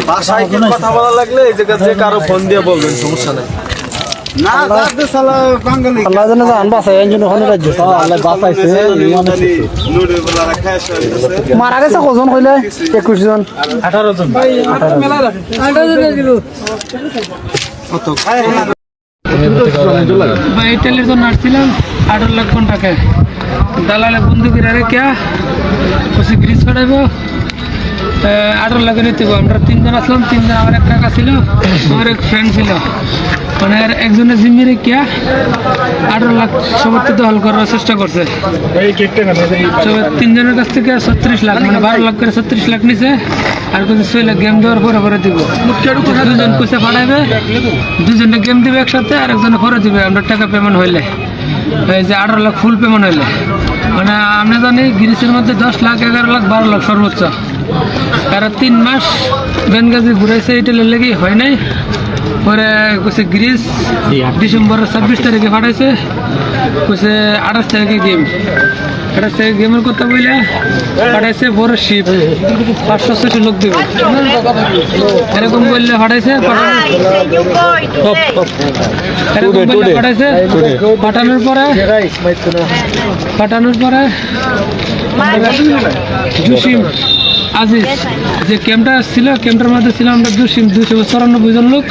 বাসায় কি কথা বলা লাগলে এই জায়গা থেকে কারো ফোন দিয়ে বলবেন, সমস্যা নাই। মারা গেছে কজন কইলে 21 জন 18 জন ভাই ইটালির জন্য আসছিলাম 18 লাখ টাকা দালালে বন্দুকের আরে কে কিছু গ্রিস ফাটাইবো 18 লাখ নিতে আমরা 3 জন আসলাম, 3 জন আমার এক কাকা ছিল, আমার এক ফ্রেন্ড ছিল, মানে একজনের জিম্মিরে কে 18 লাখ সবার দখল করার চেষ্টা করছে। 3 জনের কাছ থেকে 36 লাখ মানে 12 লাখ করে 36 লাখ নিছে, আর কিছু 6 লাখ গেম দেওয়ার পরে দিব। দুজন পয়সা ফাটাইবে, দুজনে গেম দিবে একসাথে, আর একজনে পরে দিবে আমরা টাকা পেমেন্ট হইলে, এই যে 18 লাখ ফুল পেমেন্ট হইলে। মানে আমরা জানি গ্রিসের মধ্যে 10 লাখ 11 লাখ 12 লাখ সর্বোচ্চ। তারা 3 মাস বেনগাজি ঘুরাইছে, এটা লেগে হয় নাই। পরে কইছে গ্রিস ডিসেম্বরের 26 তারিখে ফাটাইছে, কইছে 28 তারিখে গেম, 28 তারিখে গেমের কথা বলে ফাটাইছে বড় শিপ 500-600 লোক দেবে এরকম বললে ফাটাইছে। পাঠানোর পরে জুসিম আজিজ যে ক্যাম্পটা ছিল, ক্যাম্পটার মধ্যে ছিল আমরা 294 জন লোক।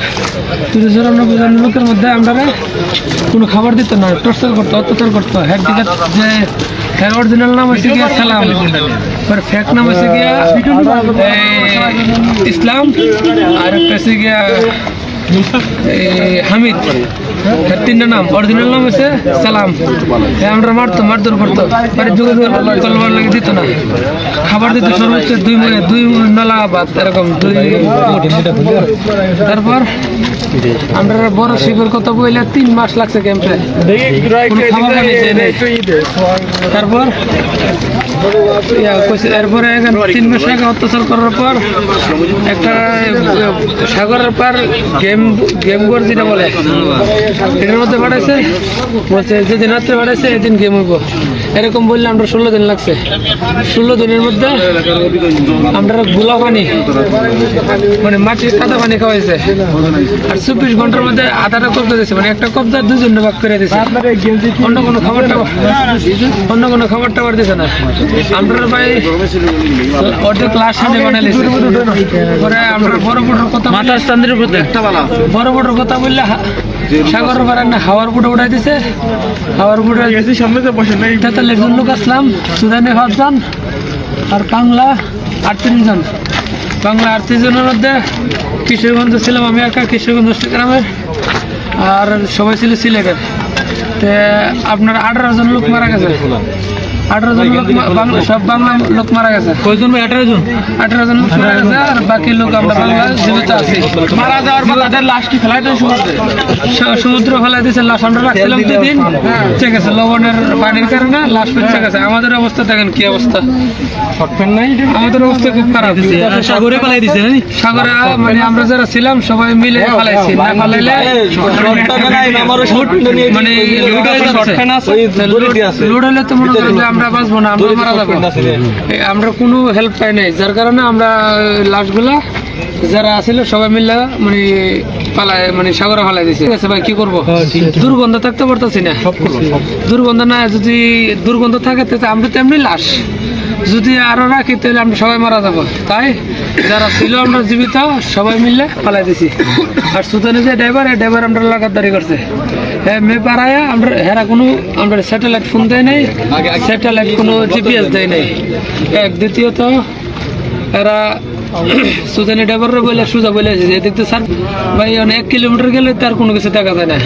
294 জন লোকের মধ্যে আমরা কোনো খাবার দিত না, টর্চার করতো, অত্যাচার করতো। হ্যাঁ দিকে যে হ্যাঁ অরিজিনাল নাম হচ্ছে গিয়া সালাম, ফেক নাম হচ্ছে গিয়া ইসলাম, আর একটা হচ্ছে গিয়া হামিদ। তিনটা নাম, অরিজিনাল নাম হচ্ছে সালাম। আমরা মারধর করতো, বাড়ির যোগাযোগ তলবার লাগে দিত না, খাবার দিত সর্বোচ্চ 2 নলা ভাত এরকম 2 ফুট। তারপর আমরা বড় শিবের কথা বললে 3 মাস লাগছে ক্যাম্পে, তারপর এরপরে 3 মাস আগে অত্যাচার করার পর একটা সাগরের পার গেম ঘর যেটা বলে এটার মধ্যে পাঠাইছে, বলছে যেদিন রাত্রে পাঠাইছে এদিন গেম হইব এরকম বললে আমরা 16 দিন লাগছে। 16 দিনের মধ্যে আমরা গোলা পানি মানে মাটির কাদা পানি খাওয়াইছে, আর 24 ঘন্টার মধ্যে আধাটা কবজা দিয়েছে, মানে একটা কবজা 2 জন ভাগ করে দিয়েছে। অন্য কোনো খাবার টাবার দিয়েছে না। আমরা ভাই অর্ধেক ক্লাস বানাইছে। পরে আমরা বড় কথা মাথার স্থানের উপর বড় কথা বললে সাগরের পাড়া না হাওয়ার বুটে উঠাই দিছে। হাওয়ার বুটে 43 জন লোক আসলাম, সুদানে 5 জন, আর বাংলা 38 জন। বাংলা 38 জনের মধ্যে কিশোরগঞ্জ ছিলাম আমি একা, কিশোরগঞ্জ গ্রামের, আর সবাই ছিল সিলেটের। আপনার 18 জন লোক মারা গেছে, 18 জন লোক সব বাংলা লোক মারা গেছে। কয়জন ভাই? 18 জন লোক মারা গেছে, আর বাকি লোক আমরা বাংলা জীবিত আছি। মারা যাওয়ার পর তাদের লাশ কি ফেলাই দেয় সমুদ্র ফেলাই দিয়েছে। লাশ আমরা রাখছিলাম 2 দিন, ঠিক আছে, লবণের পানির কারণে লাশ পড়ে গেছে। আমাদের অবস্থা দেখেন কি অবস্থা, আমাদের অবস্থা খুব খারাপ। সাগরে ফেলাই দিছে, সাগরে মানে আমরা যারা ছিলাম সবাই মিলে ফেলাইছি, না ফেলাইলে মানে লোড হলে তো মনে করেন আমরা বাঁচবো না, আমরা মারা যাবো। আমরা কোনো হেল্প পাই নাই, যার কারণে আমরা লাশগুলা যারা আছিল সবাই মিলে মানে পালায় মানে সাগরে ফালাই দিছে। ঠিক আছে ভাই, কি করবো, দুর্গন্ধ থাকতে পারতেছি না। দুর্গন্ধ না, যদি দুর্গন্ধ থাকে তাহলে আমরা তেমনি লাশ, যদি আরো রাখি তাহলে আমরা সবাই মারা যাবো। তাই যারা ছিল আমরা জীবিত সবাই মিলে ফালাই দিছি। আর সুদানে যে ড্রাইভার আমরা লাগাতারি করছে, হ্যাঁ মেয়ে পাড়ায় আমরা হেরা কোনো আমরা স্যাটেলাইট ফোন দেয় নাই, স্যাটেলাইট কোনো জিপিএস দেয় নাই। দ্বিতীয়ত এরা সুদানি ড্রাইভাররা বলে সোজা বলে যে দেখতে স্যার ভাই 1 কিলোমিটার গেলে তার কোনো কিছু দেখা যায় না,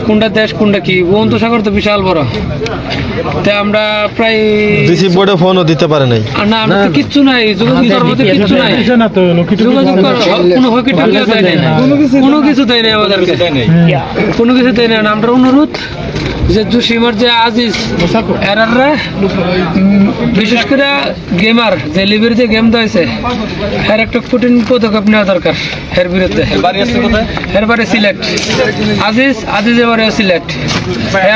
কোনটা দেশ কোনটা কি। ভূমন্ত সাগর তো বিশাল বড়, তাই আমরা প্রায় রিসিভ বোর্ডে ফোনও দিতে পারে নাই। না আমরা তো কিচ্ছু নাই, যোগাযোগ করার মতো কিচ্ছু নাই, যোগাযোগ করার কোনো হকি টকিও দেয় নাই, কোনো কিছু দেয় নাই আমাদেরকে, কোনো কিছু দেয় নাই। আমরা অনুরোধ যে জসিমের যে আজিজ এরাররা বিশেষ করে গেমার যে লিবির যে গেম দিয়েছে এর একটা কঠিন পদক্ষেপ নেওয়া দরকার এর বিরুদ্ধে। এর বাড়ি সিলেট, আজিজ এবারে সিলেট।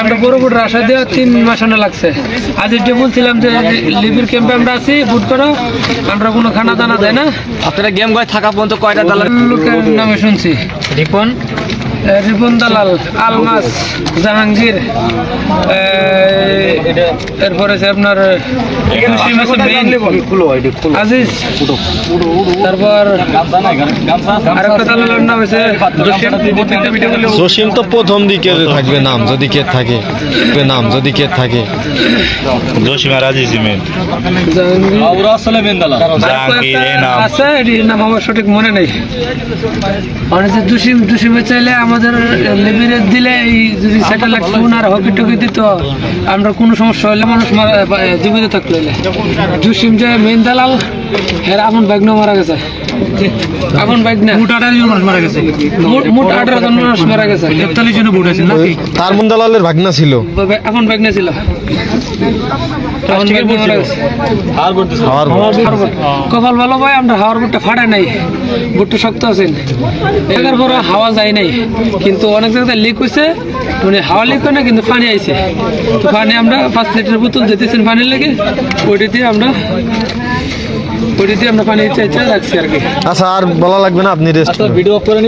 আমরা বড় বড় আশা দেওয়া 3 মাস লাগছে। আজিজ বলছিলাম যে লিবির ক্যাম্পে আমরা আছি, বুট করো, আমরা কোনো খানা দানা দেয় না। আপনারা গেম গয় থাকা পর্যন্ত কয়টা দালাল লোকের নামে শুনছি, রিপন দালাল, আলমাস, জাহাঙ্গীর, এরপরে আছে আপনার আজিজ, তারপর আরেকটা দালালের নাম আছে জসিম তো প্রথম দিকে থাকবে নাম যদি কে থাকে, জসিম আর আজিজ মেন জাহাঙ্গীর আছে, এটির নাম আমার সঠিক মনে নেই। মানে যে জসিমে চাইলে আমাদের লেবিরে দিলে এই যদি স্যাটেলাইট ফোন আর হকি টকি দিত, আমরা কোনো সমস্যা হলে মানুষ জীবিত থাকলে। জসিম যে মেন দালাল, এর আপন বাগনা মারা গেছে, আপন বাগনা মোট 18 জন মানুষ মারা গেছে, মোট 18 জন মানুষ মারা গেছে, 41 জন ভোট আছে নাকি? তার মন দালালের ভাগনা ছিল, আপন বাগনা ছিল, আপন বাগনা মারা গেছে। কপাল ভালো ভাই, আমরা হাওয়ার বুটটা ফাটাই নাই, বুটটা শক্ত আছেন, এটার পরে হাওয়া যায় নাই, কিন্তু অনেক জায়গায় লিক হয়েছে, মানে হাওয়া লিক হয় না কিন্তু পানি আইছে। তো পানি আমরা 5 লিটার বোতল যেতেছেন পানির লেগে, ওইটা দিয়ে আমরা পানি চাইছে রাখছি আর কি। আচ্ছা আর বলা লাগবে না, আপনি রেস্ট ভিডিও অফ করে